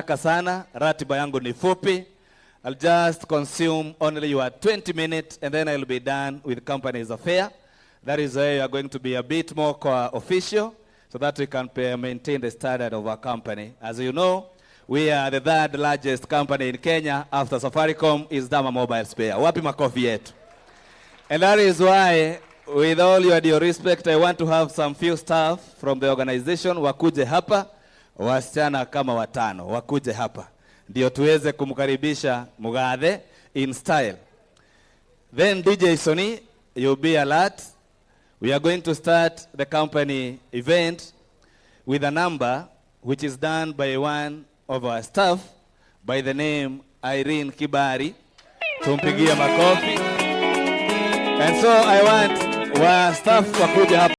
haraka sana, ratiba yangu ni fupi. I'll just consume only your 20 minutes and then I'll be done with company's affair. That is why you are going to be a bit more official so that we can maintain the standard of our company. As you know, we are the third largest company in Kenya after Safaricom is Dama Mobile Spare. Wapi makofi yetu. And that is why, with all your due respect, I want to have some few staff from the organization wakuje hapa, wasichana kama 5 wakuje hapa. Ndio tuweze kumkaribisha Mugathe in style. Then DJ Sonny, you'll be alert. We are going to start the company event with a number which is done by one of our staff by the name Irene Kibari. Tumpigie makofi. And so I want wa staff wakuja hapa.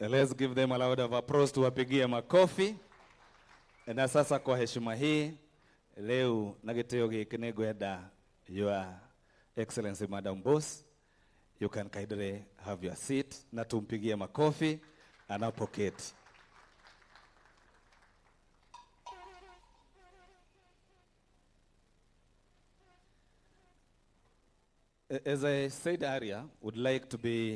Let's give them a round of applause, tuwapigie makofi. Na sasa kwa heshima hii, leo nagiteo giki nigwenda Your Excellency Madam Boss, you can kindly have your seat na tumpigie makofi anapoketi. As I said earlier, would like to be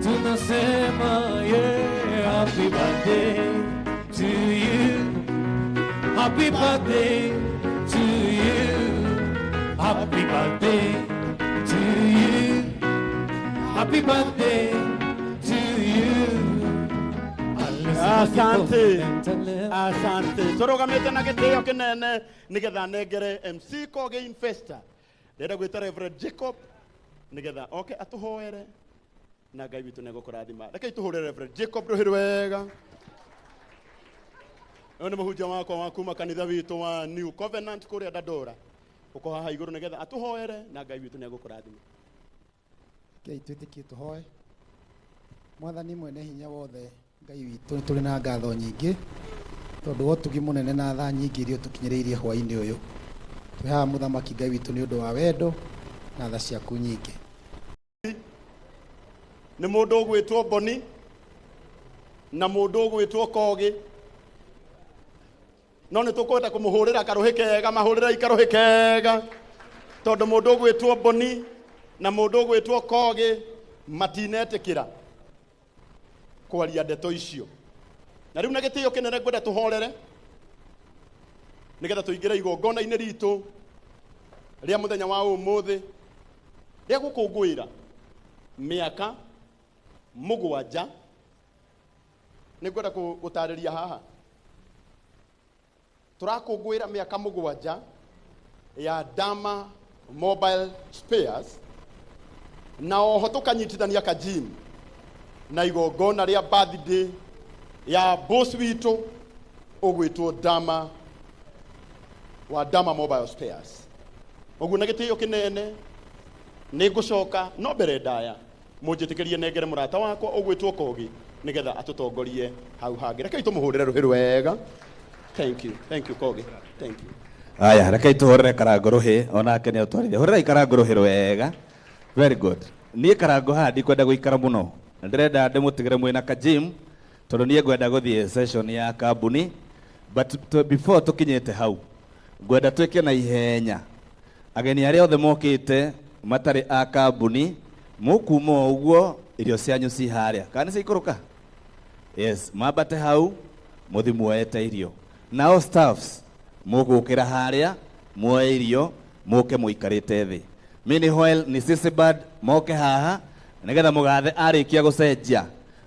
Tunasema yeah, happy birthday to you. Happy birthday to you. Happy birthday to you. Happy birthday to you. Asante. Asante. Torogamete na giteo kinene nigetha negere MC Koge Infesta. Ndenda gwita Reverend Jacob nigetha okay atuhoere na Ngai witu negukurathima. Reke tuhure Reverend Jacob ruhiru wega. One muhunjia wakwa wa kuma kanitha witu wa New Covenant kuria Dadora. Uko haha iguru nigetha atuhoere na Ngai witu negukurathima. Ngai twitikie tuhoe. Mwathani mwene hinya wothe Ngai witu tuli na ngatho nyingi tondu wotugi munene na tha nyingi irio tukinyiriirie hwaini uyu. Twi haha muthamaki Ngai witu ni undu wa wendo na tha ciaku nyingi. Ni mundu ugwitwo Boni na mundu ugwitwo Kogi. No ni tukwenda kumuhurira karuhi kega mahurira ikaruhi kega tondu mundu ugwitwo Boni na mundu ugwitwo Kogi matinetikira kwaria ndeto icio. Na riu na gitio kinene ngwenda tuhorere nigetha tuingire igongona-ini ritu ria muthenya wa umuthi ria gukungwira miaka 7 ni ngwenda gutariria haha turakungwira miaka 7 ya Dama Mobile Spares na oho tukanyitithania kajini na igongona ria birthday ya boss witu ugwitwo Dama wa Dama Mobile Spares. Ogu na gitio kinene ni ngucoka no mbere ndaya munjitikirie negere murata wakwa ugwitwo Kogi nigetha atutongorie hau hangi. Reke tumuhurire ruhiru wega. Thank you Kogi, thank you. Aya, reke tuhurire Karango ruhi onake ni utwarithia. Hurira Karango ruhi wega. Very good. Nie Karango ha ndikwenda guikara muno. Ndirenda ndimutigire mwina ka gym tondu nie ngwenda guthie session ya kambuni, but before tukinyete hau ngwenda twike na ihenya ageni aria othe mokite matari a kambuni mukuma uguo irio cianyu ci haria kana ci ikuruka. Yes, mabate hau muthi muoete irio. Nao staffs mugukira haria muoe irio muke muikarite thi. Mini Hoel ni Sisibad moke haha nigetha mugathe arikia gucenjia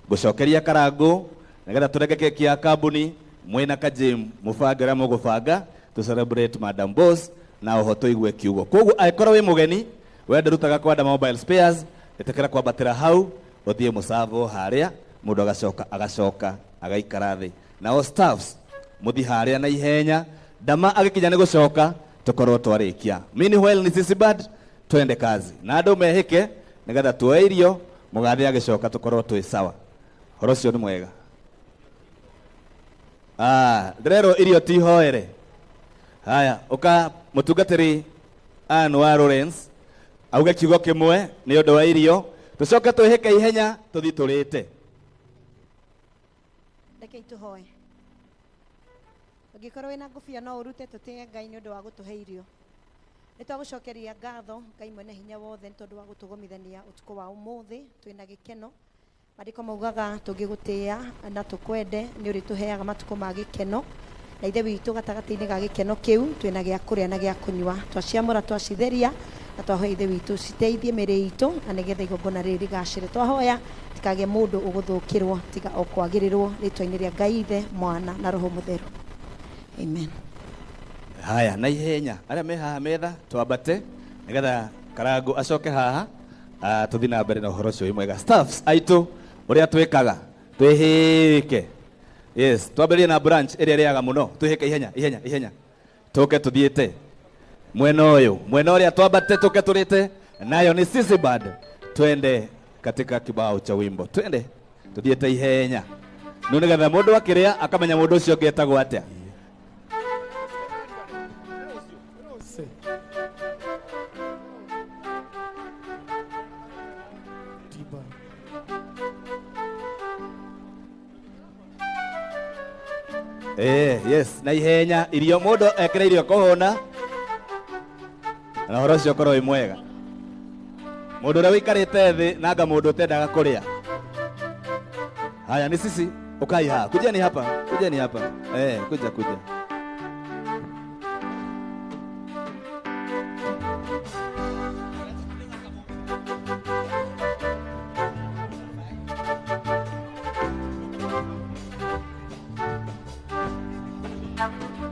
gucokeria Karango nigetha tureke keki ya kambuni mwina ka gym mubange ria mugubanga to celebrate Madam Boss na oho tuigue kiugo. Koguo aikorwo wi mugeni wenda rutaga kwa Dama Mobile Spares itekera kwambatira hau uthie musavo haria mundu agacoka agaikara thi. Nao staffs muthi haria na ihenya Dama agikinya ni gucoka tukorwo twarikia. Mini Hoel ni Sisibad twende kazi na andu mehike nigetha tuoe irio mugathe agicoka tukorwo twi sawa. Horo cio ni mwega. Ndirero irio ti hoere. Haya, uka mutungatiri Anwar Lawrence auge kiugo kimwe ni undu wa irio tucoke twihike ihenya tuthi turite. Rekei tuhoe. Ugikorwo wina ngubia no urute tutie Ngai ni undu wa gutuhe irio. Nitwagucokeria ngatho Ngai mwene hinya wothe tondu wa gutugomithania utuko wa umuthi twina gikeno. Mariko maugaga tungigutia na tukwende ni urituheaga matuko ma gikeno na ithe witu gatagati-ini ga gikeno kiu twina gia kuria na gia kunywa twaciamura twacitheria na twahoya ithe witu citeithie miri itu na nigetha igongona riri gacire. Twahoya tikage mundu uguthukirwo tiga o kwagirirwo ritwa-ini ria Ngai ithe mwana na roho mutheru. Amen. Haya, na ihenya aria me haha metha twambate nigetha Karango acoke haha tuthi na mbere na uhoro ucio wi mwega. Staffs aitu uria twikaga twihike. Yes, twamberie na branch area riaga muno twihike ihenya tuke tuthiete mwena uria twambate tuke turite nayo ni Sisibad. Twende katika kibao cha wimbo, twende tuthiete ihenya no nigetha mundu akiria akamenya mundu ucio ngetagwo atia. Yes, na ihenya irio mundu ekire irio kuhuna na horo cio korwo wi mwega. Mundu uria wikarite thi nanga mundu utendaga kuria. Haya, ni sisi ukai haha, kujeni hapa kuja. Iha.